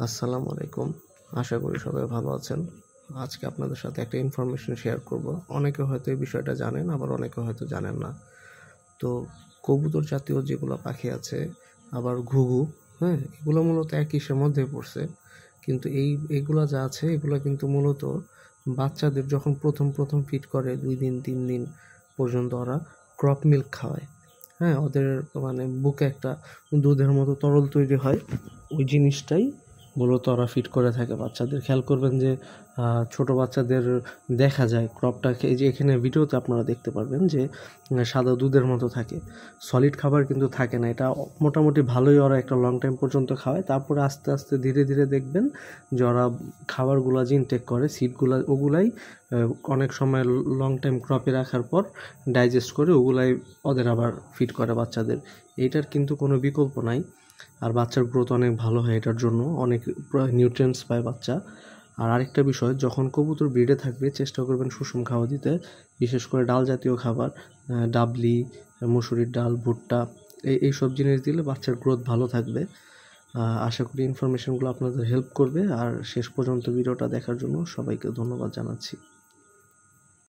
আসসালামু আলাইকুম। আশা করি সবাই ভালো আছেন। আজকে আপনাদের সাথে একটা ইনফরমেশন শেয়ার করব। অনেকে হয়তো এই বিষয়টা জানেন, আবার অনেকে হয়তো জানেন না। তো কবুতর জাতীয় যেগুলো পাখি আছে, আবার ঘুঘু, এগুলো মূলত একই ইসের মধ্যে পড়ছে। কিন্তু এইগুলা যা আছে এগুলো কিন্তু মূলত বাচ্চাদের যখন প্রথম ফিড করে 2 দিন 3 দিন পর্যন্ত ওরা ক্রপ মিল্ক খাওয়ায়। ওদের মানে বুকে একটা দুধের মতো তরল তৈরি হয়, ওই জিনিসটাই মূলত ওরা ফিট করে থাকে বাচ্চাদের। খেয়াল করবেন যে ছোট বাচ্চাদের দেখা যায় ক্রপটাকে, এই যে এখানে ভিডিওতে আপনারা দেখতে পারবেন যে সাদা দুধের মতো থাকে, সলিড খাবার কিন্তু থাকে না। এটা মোটামুটি ভালোই ওরা একটা লং টাইম পর্যন্ত খাওয়ায়। তারপরে আস্তে আস্তে ধীরে ধীরে দেখবেন যে ওরা খাবারগুলো যে ইনটেক করে সিডগুলো, ওগুলাই অনেক সময় লং টাইম ক্রপে রাখার পর ডাইজেস্ট করে ওগুলাই ওদের আবার ফিড করে বাচ্চাদের। এইটার কিন্তু কোনো বিকল্প নাই। আর বাচ্চার গ্রোথ অনেক ভালো হয়, এটার জন্য অনেক নিউট্রিয়েন্টস পায় বাচ্চা। আর আরেকটা বিষয়, যখন কবুতর ব্রিডে থাকবে চেষ্টা করবেন সুষম খাওয়া দিতে, বিশেষ করে ডাল জাতীয় খাবার, ডাবলি, মুসুরির ডাল, ভুট্টা, এইসব জিনিস দিলে বাচ্চার গ্রোথ ভালো থাকবে। আশা করি ইনফরমেশনগুলো আপনাদের হেল্প করবে। আর শেষ পর্যন্ত ভিডিওটা দেখার জন্য সবাইকে ধন্যবাদ জানাচ্ছি।